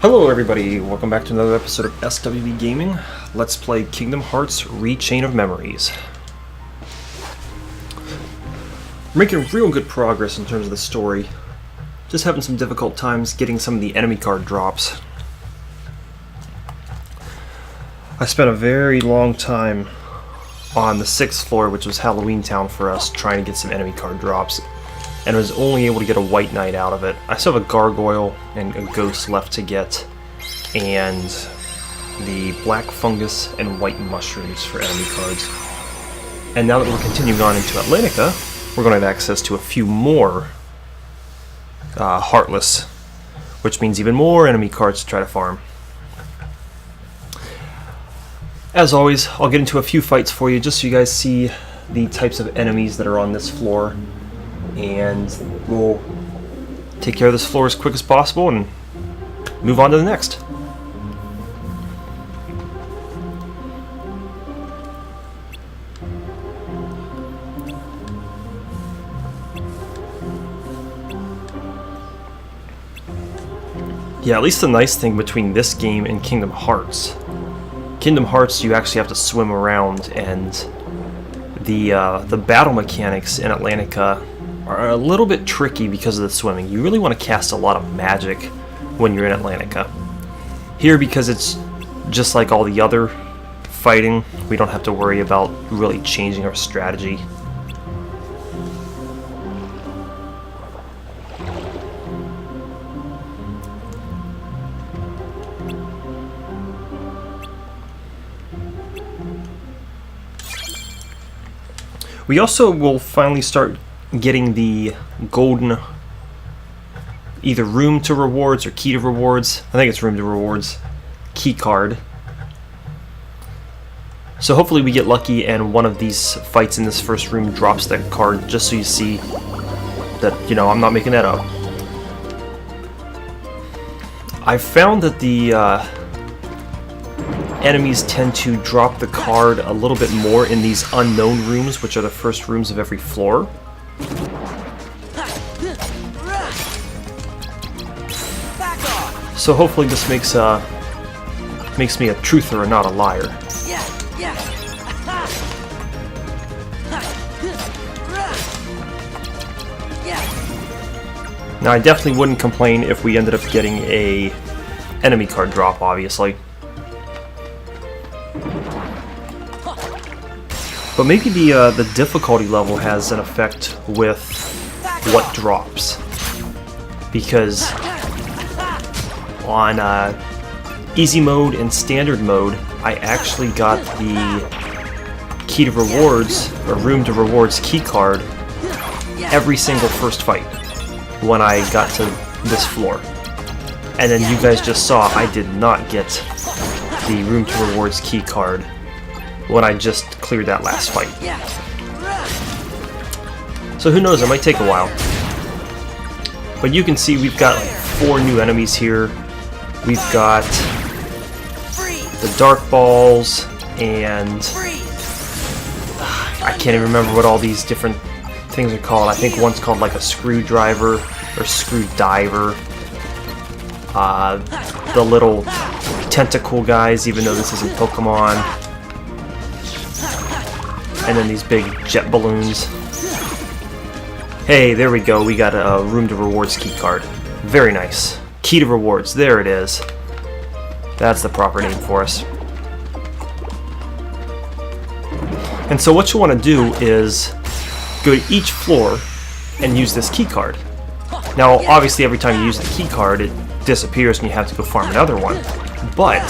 Hello everybody, welcome back to another episode of SWB Gaming. Let's play Kingdom Hearts Rechain of Memories. We're making real good progress in terms of the story. Just having some difficult times getting some of the enemy card drops. I spent a very long time on the 6th floor, which was Halloween Town for us, trying to get some enemy card drops, and was only able to get a White Knight out of it. I still have a Gargoyle and a Ghost left to get, and the Black Fungus and White Mushrooms for enemy cards. And now that we're continuing on into Atlantica, we're going to have access to a few more Heartless, which means even more enemy cards to try to farm. As always, I'll get into a few fights for you just so you guys see the types of enemies that are on this floor, and we'll take care of this floor as quick as possible and move on to the next. Yeah, at least the nice thing between this game and Kingdom Hearts, you actually have to swim around, and the battle mechanics in Atlantica are a little bit tricky because of the swimming. You really want to cast a lot of magic when you're in Atlantica. Here, because it's just like all the other fighting, we don't have to worry about really changing our strategy. We also will finally start getting the golden either room to rewards or key to rewards. I think it's room to rewards key card. So hopefully we get lucky and one of these fights in this first room drops that card, just so you see that, you know, I'm not making that up. I've found that the enemies tend to drop the card a little bit more in these unknown rooms, which are the first rooms of every floor. So hopefully this makes me a truther and not a liar. Now I definitely wouldn't complain if we ended up getting a enemy card drop, obviously. But maybe the difficulty level has an effect with what drops, because on easy mode and standard mode, I actually got the key to rewards, or room to rewards key card every single first fight when I got to this floor. And then you guys just saw I did not get the room to rewards key card when I just cleared that last fight. So who knows, it might take a while. But you can see we've got 4 new enemies here. We've got the Dark Balls, and I can't even remember what all these different things are called. I think one's called like a Screwdriver or Screwdiver. The little tentacle guys, even though this isn't Pokemon. And then these big jet balloons. Hey, there we go. We got a room to rewards key card. Very nice. Key to rewards. There it is. That's the proper name for us. And so what you want to do is go to each floor and use this key card. Now, obviously, every time you use the key card, it disappears and you have to go farm another one. But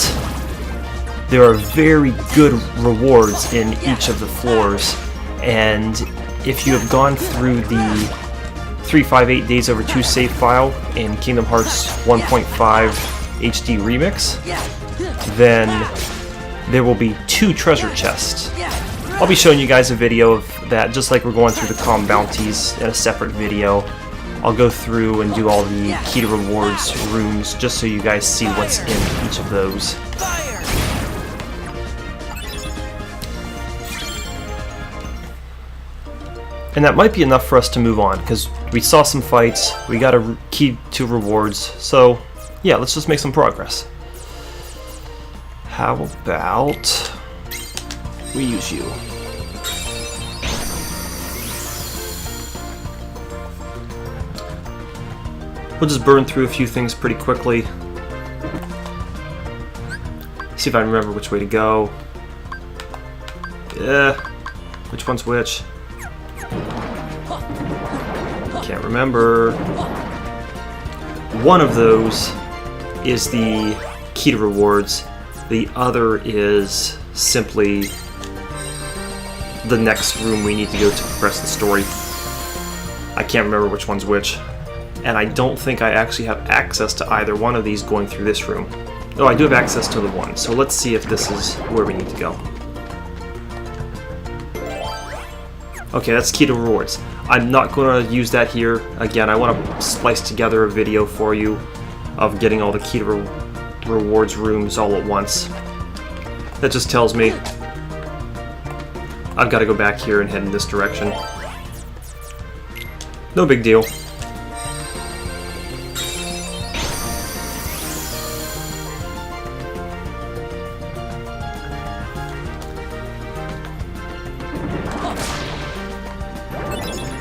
there are very good rewards in each of the floors, and if you have gone through the 358 Days Over 2 save file in Kingdom Hearts 1.5 HD Remix, then there will be 2 treasure chests. I'll be showing you guys a video of that, just like we're going through the common bounties in a separate video. I'll go through and do all the key to rewards rooms, just so you guys see what's in each of those. And that might be enough for us to move on, because we saw some fights, we got a key to rewards, so Yeah, let's just make some progress. How about we use you? We'll just burn through a few things pretty quickly. See if I remember which way to go. Which one's which? Can't remember. One of those is the key to rewards. The other is simply the next room we need to go to progress the story. I can't remember which one's which. And I don't think I actually have access to either one of these going through this room. Oh, I do have access to the one, so let's see if this is where we need to go. Okay, that's key to rewards. I'm not going to use that here. Again, I want to splice together a video for you of getting all the key to rewards rooms all at once. That just tells me I've got to go back here and head in this direction. No big deal.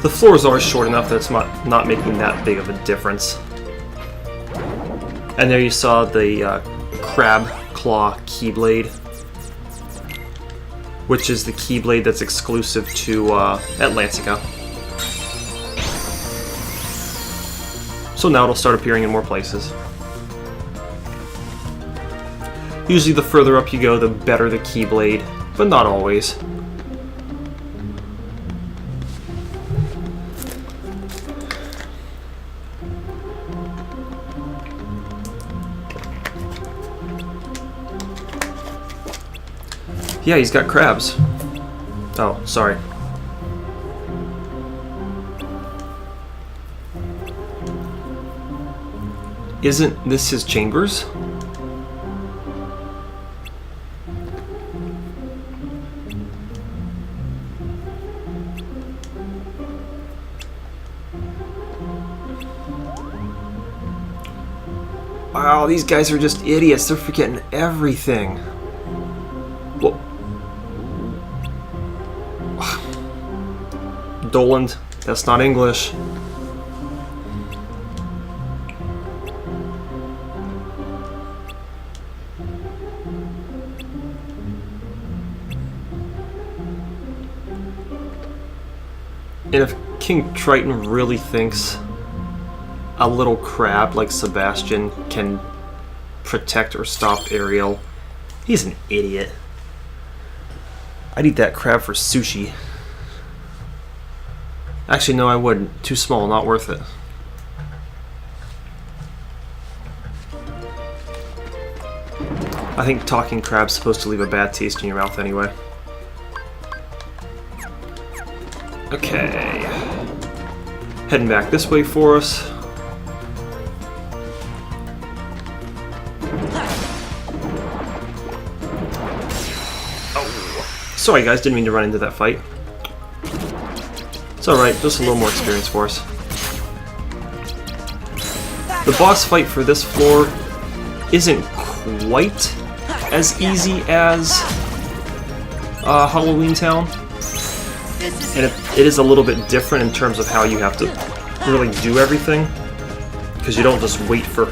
The floors are short enough that it's not making that big of a difference. And there you saw the crab claw keyblade, which is the keyblade that's exclusive to Atlantica. So now it'll start appearing in more places. Usually the further up you go, the better the keyblade, but not always. Yeah, he's got crabs. Oh, sorry. Isn't this his chambers? Wow, these guys are just idiots. They're forgetting everything. Well, Doland, that's not English. And if King Triton really thinks a little crab like Sebastian can protect or stop Ariel, he's an idiot. I'd eat that crab for sushi. Actually, no, I wouldn't. Too small, not worth it. I think talking crab's supposed to leave a bad taste in your mouth anyway. Okay. Heading back this way for us. Oh. Sorry guys, didn't mean to run into that fight. It's alright, just a little more experience for us. The boss fight for this floor isn't quite as easy as Halloween Town. And it is a little bit different in terms of how you have to really do everything. Because you don't just wait for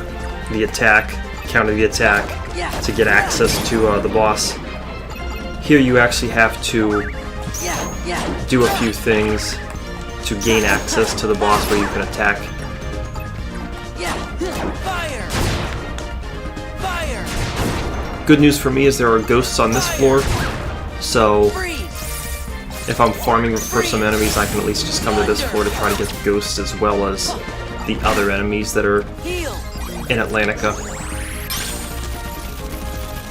the attack, counter the attack, to get access to the boss. Here you actually have to do a few things to gain access to the boss where you can attack. Fire! Fire! Good news for me is there are ghosts on this floor, so if I'm farming for some enemies, I can at least just come to this floor to try to get the ghosts as well as the other enemies that are in Atlantica.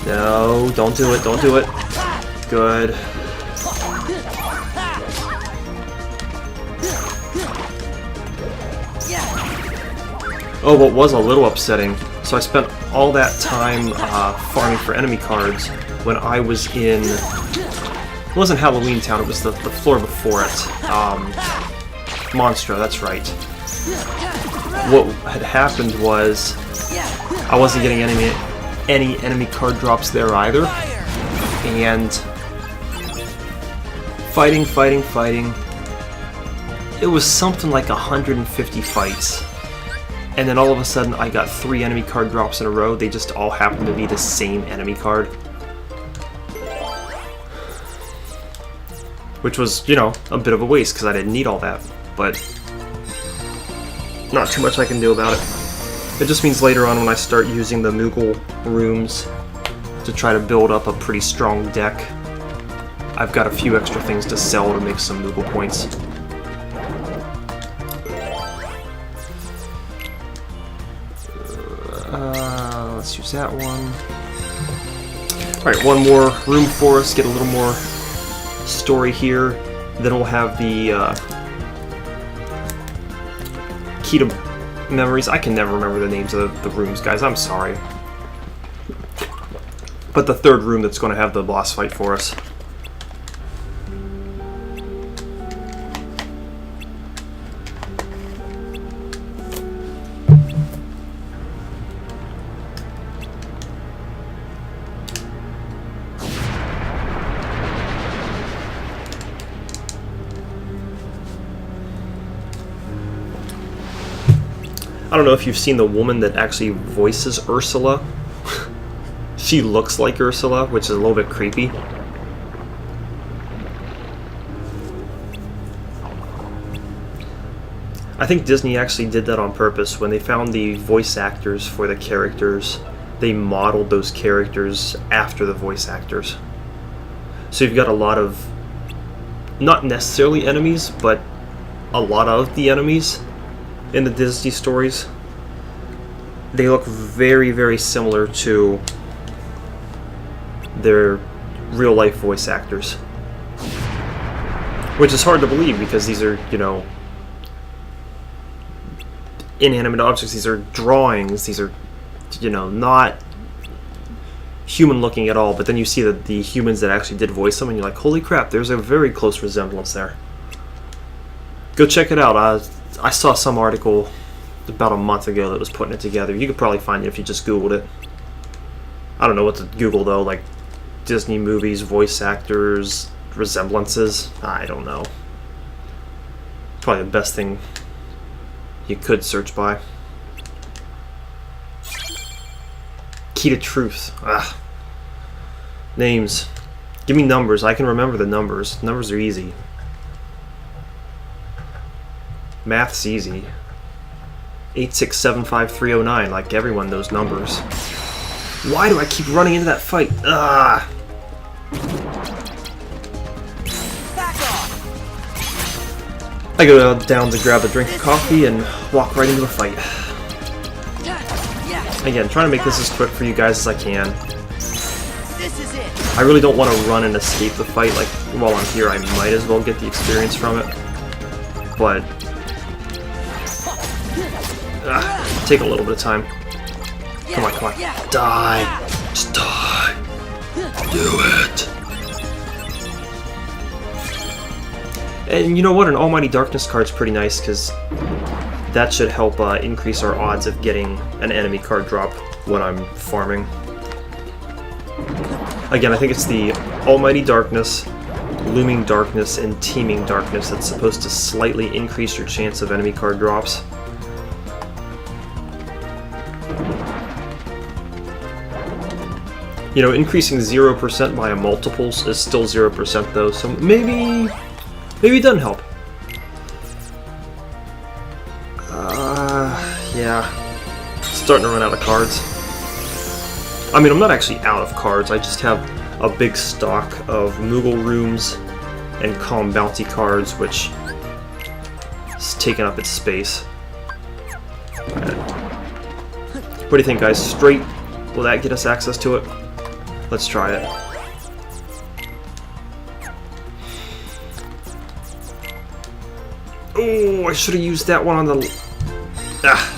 No, don't do it, don't do it. Good. Oh, what was a little upsetting, so I spent all that time farming for enemy cards when I was in... It wasn't Halloween Town, it was the floor before it. Monstra, that's right. What had happened was I wasn't getting any enemy card drops there either. And fighting. It was something like 150 fights. And then all of a sudden I got 3 enemy card drops in a row. They just all happened to be the same enemy card. Which was, you know, a bit of a waste because I didn't need all that. But not too much I can do about it. It just means later on when I start using the Moogle rooms to try to build up a pretty strong deck, I've got a few extra things to sell to make some Moogle points. Let's use that one. Alright, one more room for us, get a little more story here. Then we'll have the key to memories. I can never remember the names of the rooms, guys. I'm sorry. But the third room that's going to have the boss fight for us. I don't know if you've seen the woman that actually voices Ursula. She looks like Ursula, which is a little bit creepy. I think Disney actually did that on purpose. When they found the voice actors for the characters, they modeled those characters after the voice actors. So you've got a lot of, not necessarily enemies, but a lot of the enemies in the Disney stories, they look very, very similar to their real-life voice actors. Which is hard to believe because these are, you know, inanimate objects, these are drawings, these are, you know, not human-looking at all, but then you see the humans that actually did voice them and you're like, holy crap, there's a very close resemblance there. Go check it out. I saw some article about a month ago that was putting it together. You could probably find it if you just Googled it. I don't know what to Google though, like Disney movies, voice actors, resemblances. I don't know. Probably the best thing you could search by. Key to truth. Ah. Names. Give me numbers. I can remember the numbers. Numbers are easy. Math's easy. 8675309, like everyone knows numbers. Why do I keep running into that fight? Ah! I go down to grab a drink of coffee and walk right into a fight. Again, trying to make this as quick for you guys as I can. I really don't want to run and escape the fight. Like, while I'm here, I might as well get the experience from it. But take a little bit of time. Come on. Die! Just die! Do it! And you know what? An Almighty Darkness card's pretty nice, because that should help increase our odds of getting an enemy card drop when I'm farming. Again, I think it's the Almighty Darkness, Looming Darkness, and Teeming Darkness that's supposed to slightly increase your chance of enemy card drops. You know, increasing 0% by a multiples is still 0% though, so maybe it doesn't help. Yeah. Starting to run out of cards. I mean, I'm not actually out of cards, I just have a big stock of Moogle rooms and Calm Bounty cards, which is taking up its space. What do you think, guys? Straight? Will that get us access to it? Let's try it. Oh, I should have used that one on the... Ah.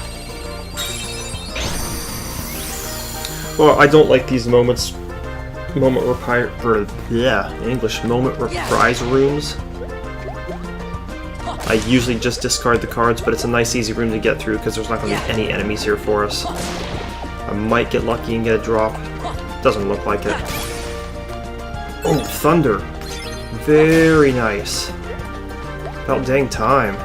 Well, I don't like these moments. Moment reprise rooms. I usually just discard the cards, but it's a nice easy room to get through because there's not going to be any enemies here for us. I might get lucky and get a drop. Doesn't look like it. Oh, thunder. Very nice. About dang time.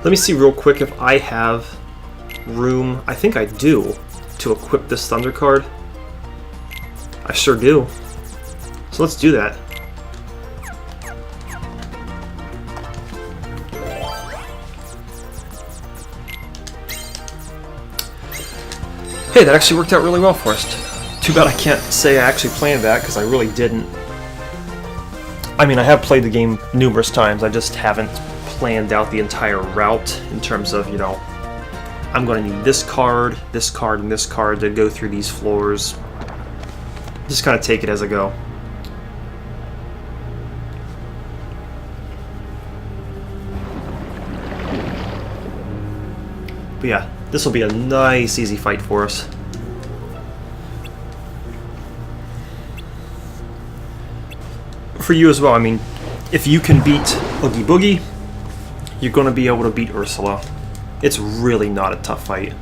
Let me see real quick if I have room. I think I do to equip this thunder card. I sure do. So let's do that. Hey, that actually worked out really well for us. Too bad I can't say I actually planned that, because I really didn't. I mean, I have played the game numerous times, I just haven't planned out the entire route in terms of, you know, I'm going to need this card, and this card to go through these floors. Just kind of take it as I go. But yeah, this will be a nice, easy fight for us. For you as well, I mean, if you can beat Oogie Boogie, you're going to be able to beat Ursula. It's really not a tough fight.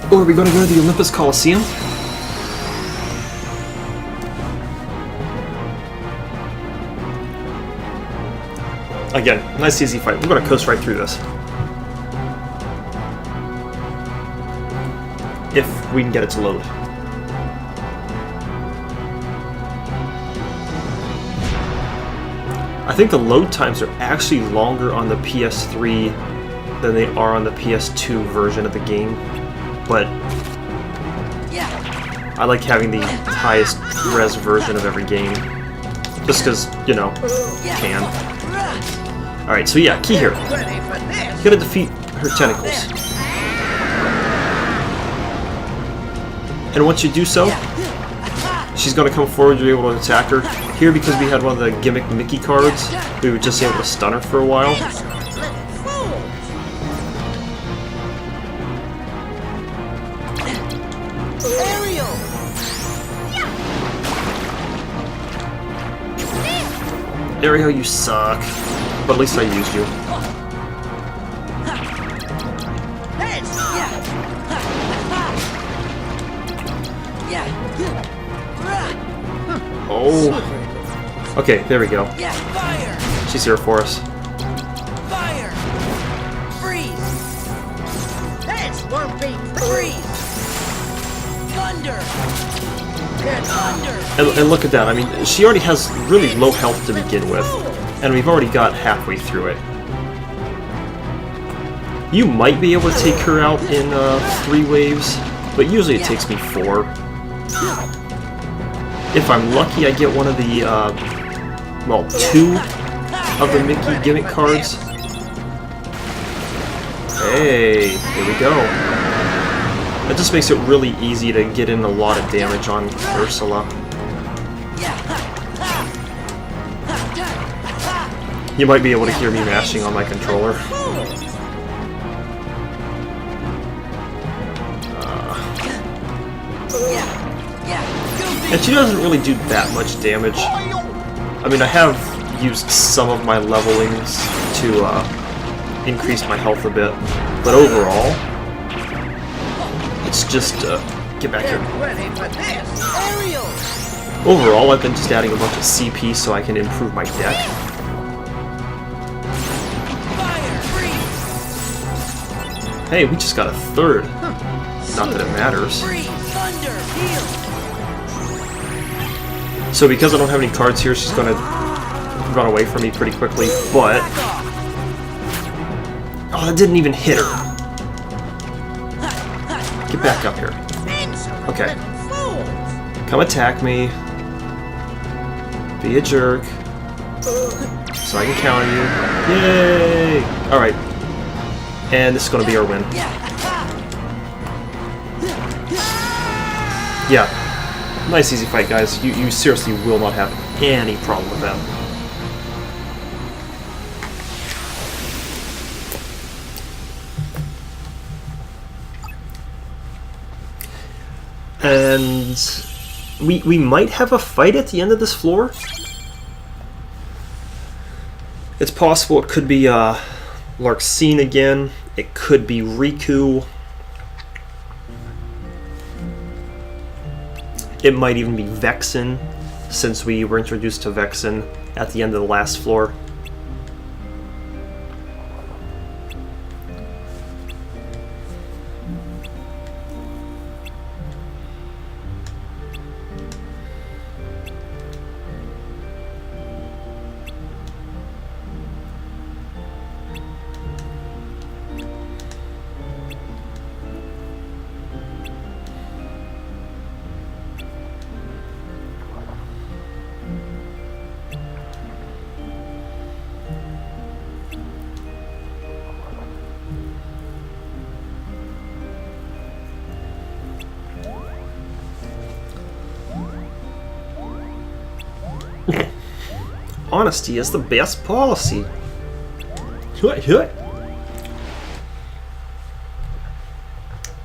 Oh, are we going to go to the Olympus Coliseum? Again, nice easy fight. We're going to coast right through this. If we can get it to load. I think the load times are actually longer on the PS3 than they are on the PS2 version of the game. But I like having the highest res version of every game. Just because, you know, can. Alright, so yeah, key here. You gotta defeat her tentacles. And once you do so, she's gonna come forward, you're able to attack her. Here, because we had one of the gimmick Mickey cards, we were just able to stun her for a while. Ariel, you suck. But at least I used you. Oh. Okay, there we go. She's here for us. Fire! Freeze! That's Warping! Freeze! Thunder! And look at that, I mean, she already has really low health to begin with, and we've already got halfway through it. You might be able to take her out in 3 waves, but usually it takes me 4. If I'm lucky, I get one of the, well, 2 of the Mickey gimmick cards. Hey, here we go. That just makes it really easy to get in a lot of damage on Ursula. You might be able to hear me mashing on my controller. And she doesn't really do that much damage. I mean, I have used some of my levelings to increase my health a bit, but overall, it's just, get back here. Overall, I've been just adding a bunch of CP so I can improve my deck. Hey, we just got a 3rd. Not that it matters. So because I don't have any cards here, she's gonna run away from me pretty quickly, but... Oh, that didn't even hit her. Get back up here. Okay. Come attack me. Be a jerk. So I can counter you. Yay! Alright. And this is going to be our win. Yeah. Nice easy fight, guys. You seriously will not have any problem with that. And we might have a fight at the end of this floor. It's possible it could be Larxene again. It could be Riku. It might even be Vexen, since we were introduced to Vexen at the end of the last floor. Honesty is the best policy.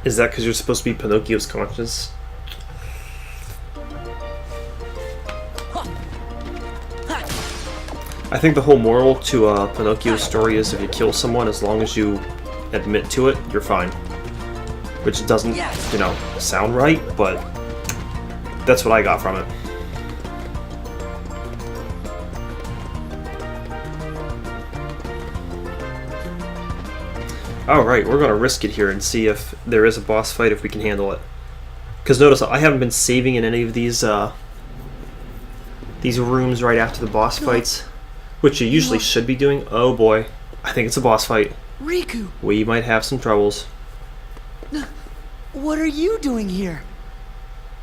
Is that because you're supposed to be Pinocchio's conscience? I think the whole moral to Pinocchio's story is if you kill someone, as long as you admit to it, you're fine. Which doesn't, you know, sound right, but that's what I got from it. Alright, we're gonna risk it here and see if there is a boss fight, if we can handle it. Because notice, I haven't been saving in any of these rooms right after the boss fights, which you usually should be doing. Oh boy, I think it's a boss fight. Riku! We might have some troubles. What are you doing here?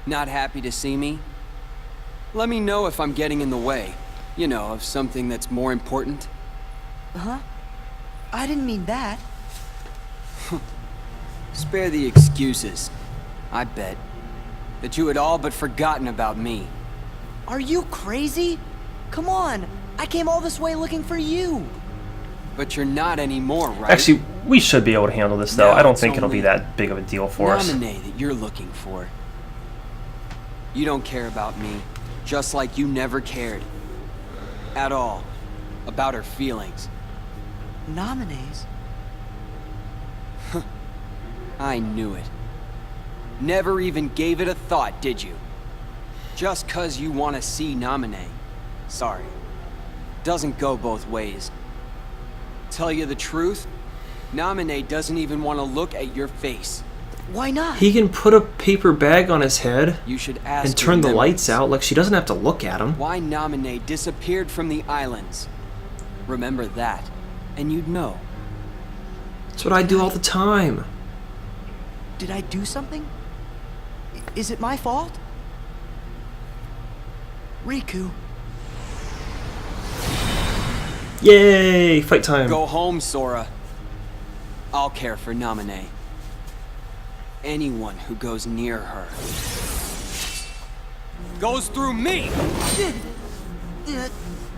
Not happy to see me? Let me know if I'm getting in the way. You know, of something that's more important. Huh? I didn't mean that. Spare the excuses. I bet that you had all but forgotten about me. Are you crazy? Come on, I came all this way looking for you. But you're not anymore, right? Actually, we should be able to handle this, though. No, I don't it's think it'll only be that big of a deal for us. Namine that you're looking for. You don't care about me, just like you never cared. At all. About her feelings. Nominees? I knew it. Never even gave it a thought, did you? Just 'cause you want to see Namine. Sorry. Doesn't go both ways. Tell you the truth, Namine doesn't even want to look at your face. Why not? He can put a paper bag on his head You should ask and turn the your lights memories. out. Like, she doesn't have to look at him. Why Namine disappeared from the islands. Remember that, and you'd know. That's what I do all the time. Did I do something? Is it my fault? Riku. Yay! Fight time. Go home, Sora. I'll care for Namine. Anyone who goes near her goes through me!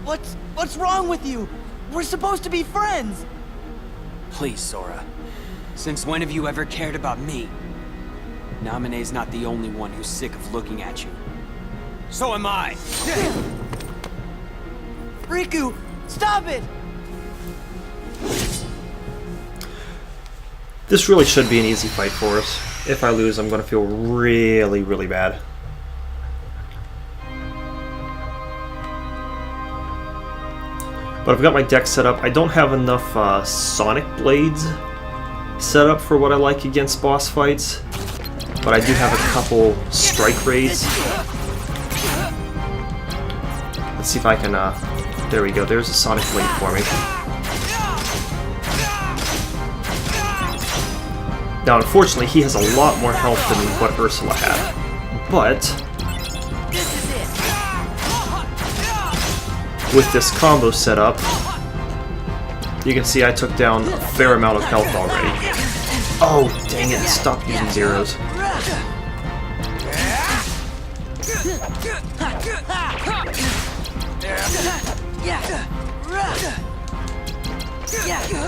What's wrong with you? We're supposed to be friends. Please, Sora. Since when have you ever cared about me? Namine's not the only one who's sick of looking at you. So am I! Riku, stop it! This really should be an easy fight for us. If I lose, I'm going to feel really, really bad. But I've got my deck set up. I don't have enough Sonic Blades set up for what I like against boss fights. But I do have a couple Strike Raids. Let's see if I can, there we go, there's a Sonic Blade for me. Now, unfortunately, he has a lot more health than what Ursula had. But with this combo set up, you can see I took down a fair amount of health already. Oh, dang it, stop using zeros.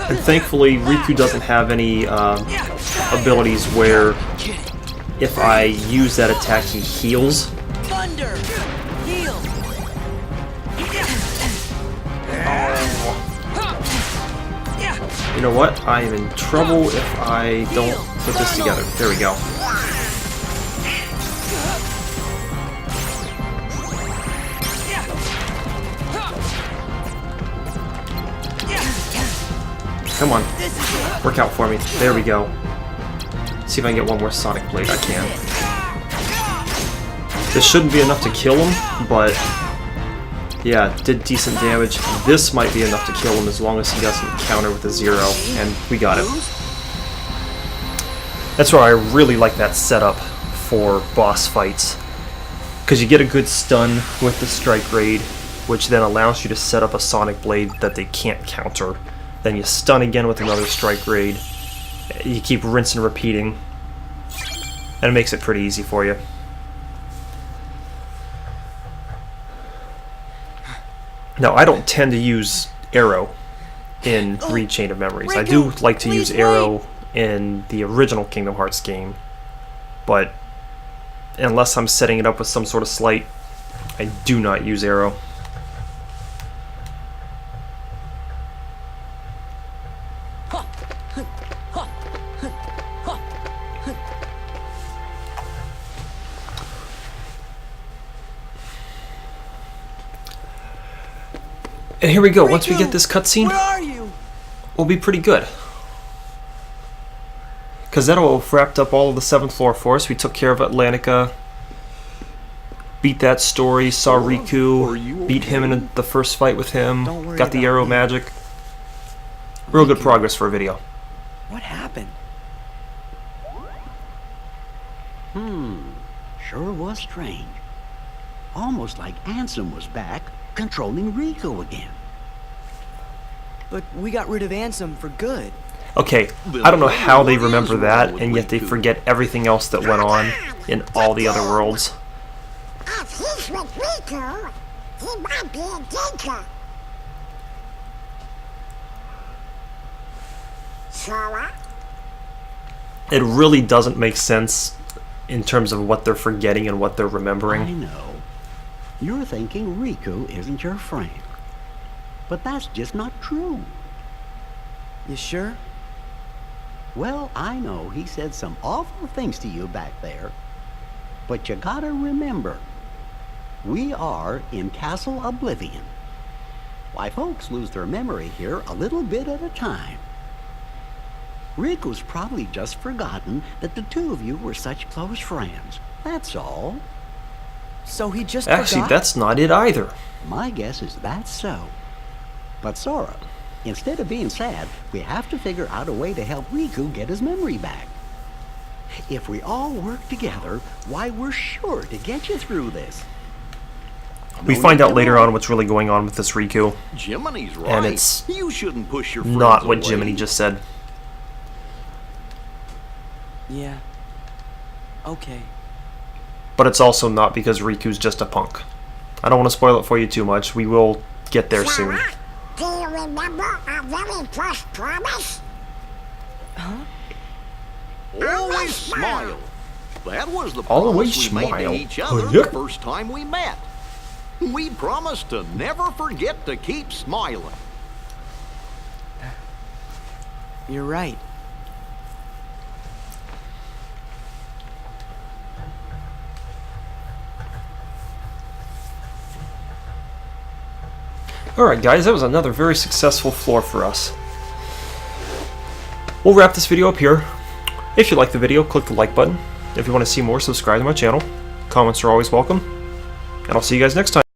And thankfully, Riku doesn't have any abilities where if I use that attack, he heals. Thunder! Heal! You know what? I am in trouble if I don't put this together. There we go. Come on. Work out for me. There we go. See if I can get one more Sonic Blade. I can. This shouldn't be enough to kill him, but yeah, did decent damage. This might be enough to kill him as long as he doesn't counter with a zero, and we got it. That's why I really like that setup for boss fights, because you get a good stun with the Strike Raid, which then allows you to set up a Sonic Blade that they can't counter. Then you stun again with another Strike Raid. You keep rinsing and repeating, and it makes it pretty easy for you. Now, I don't tend to use Arrow in Read Chain of Memories. I do like to use Arrow in the original Kingdom Hearts game, but unless I'm setting it up with some sort of sleight, I do not use Arrow. And here we go. Once we get this cutscene, Where are you? we'll be pretty good. Because that'll have wrapped up all of the 7th floor for us. We took care of Atlantica, beat that story, saw Riku, beat him in the first fight with him, got the arrow magic. Real good progress for a video. What happened? Sure was strange. Almost like Ansem was back, controlling Riku again. But we got rid of Ansem for good. Okay, I don't know how they remember that, and yet they forget everything else that went on in all the other worlds. If he's with Riku, he might be in danger. Sora? It really doesn't make sense in terms of what they're forgetting and what they're I remembering. know. You're thinking Riku isn't your friend. But that's just not true. You sure? Well, I know he said some awful things to you back there. But you gotta remember, we are in Castle Oblivion. Why, folks lose their memory here a little bit at a time. Riku's probably just forgotten that the two of you were such close friends. That's all. So he just Actually, forgot? that's not it either. My guess is that's so. But Sora, instead of being sad, we have to figure out a way to help Riku get his memory back. If we all work together, why, we're sure to get you through this. We find out later on what's really going on with this Riku, Jiminy's right. and it's you shouldn't push your friends not what away. Jiminy just said. Yeah. Okay. But it's also not because Riku's just a punk. I don't want to spoil it for you too much. We will get there soon. Sora, do you remember our very first promise? Always smile. That was the Always promise we made smile. to each other Yeah. the first time we met. We promised to never forget to keep smiling. You're right. Alright guys, that was another very successful floor for us. We'll wrap this video up here. If you liked the video, click the like button. If you want to see more, subscribe to my channel. Comments are always welcome. And I'll see you guys next time.